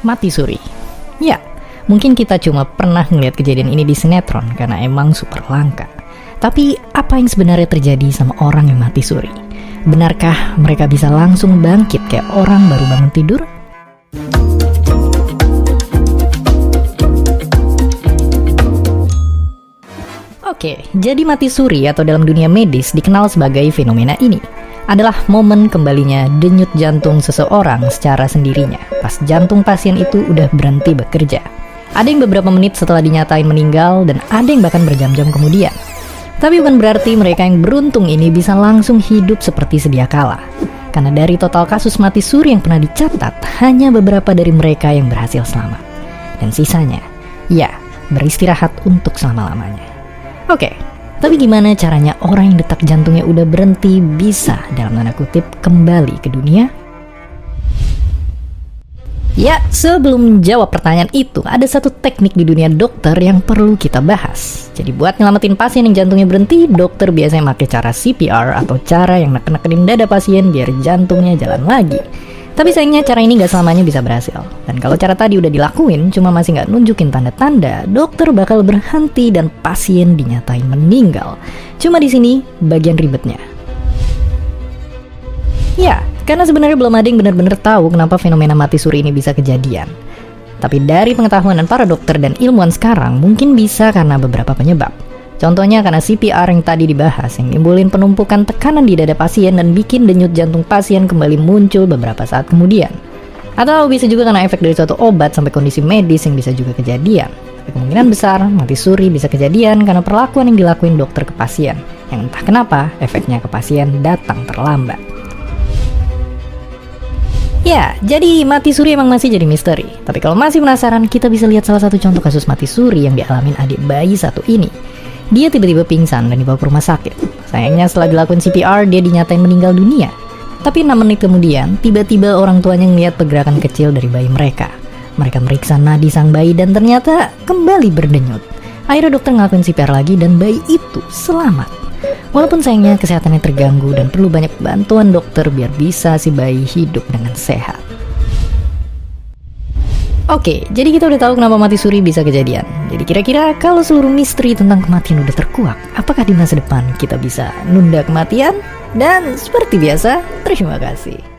mati suri. Ya, mungkin kita cuma pernah ngeliat kejadian ini di sinetron karena emang super langka. Tapi apa yang sebenarnya terjadi sama orang yang mati suri? Benarkah mereka bisa langsung bangkit kayak orang baru bangun tidur? Oke, jadi mati suri atau dalam dunia medis dikenal sebagai fenomena ini adalah momen kembalinya denyut jantung seseorang secara sendirinya pas jantung pasien itu udah berhenti bekerja. Ada yang beberapa menit setelah dinyatain meninggal dan ada yang bahkan berjam-jam kemudian. Tapi bukan berarti mereka yang beruntung ini bisa langsung hidup seperti sedia kala. Karena dari total kasus mati suri yang pernah dicatat, hanya beberapa dari mereka yang berhasil selamat. Dan sisanya, ya, beristirahat untuk selama-lamanya. Oke, tapi gimana caranya orang yang detak jantungnya udah berhenti bisa dalam tanda kutip kembali ke dunia? Ya, sebelum menjawab pertanyaan itu, ada satu teknik di dunia dokter yang perlu kita bahas. Jadi buat nyelamatin pasien yang jantungnya berhenti, dokter biasanya pakai cara CPR atau cara yang neken-nekenin dada pasien biar jantungnya jalan lagi. Tapi sayangnya cara ini gak selamanya bisa berhasil. Dan kalau cara tadi udah dilakuin, cuma masih gak nunjukin tanda-tanda, dokter bakal berhenti dan pasien dinyatain meninggal. Cuma di sini bagian ribetnya. Ya, karena sebenarnya belum ada yang benar-benar tahu kenapa fenomena mati suri ini bisa kejadian. Tapi dari pengetahuan para dokter dan ilmuwan sekarang, mungkin bisa karena beberapa penyebab. Contohnya karena CPR yang tadi dibahas, yang nimbulin penumpukan tekanan di dada pasien dan bikin denyut jantung pasien kembali muncul beberapa saat kemudian. Atau bisa juga karena efek dari suatu obat sampai kondisi medis yang bisa juga kejadian. Tapi kemungkinan besar mati suri bisa kejadian karena perlakuan yang dilakuin dokter ke pasien, yang entah kenapa efeknya ke pasien datang terlambat. Ya, jadi mati suri emang masih jadi misteri. Tapi kalau masih penasaran, kita bisa lihat salah satu contoh kasus mati suri yang dialamin adik bayi satu ini. Dia tiba-tiba pingsan dan dibawa ke rumah sakit. Sayangnya setelah dilakukan CPR, dia dinyatain meninggal dunia. Tapi 6 menit kemudian, tiba-tiba orang tuanya ngeliat pergerakan kecil dari bayi mereka. Mereka meriksa nadi sang bayi dan ternyata kembali berdenyut. Akhirnya dokter ngelakuin CPR lagi dan bayi itu selamat. Walaupun sayangnya kesehatannya terganggu dan perlu banyak bantuan dokter biar bisa si bayi hidup dengan sehat. Oke, jadi kita udah tahu kenapa mati suri bisa kejadian. Jadi kira-kira kalau seluruh misteri tentang kematian udah terkuak, apakah di masa depan kita bisa nunda kematian? Dan seperti biasa, terima kasih.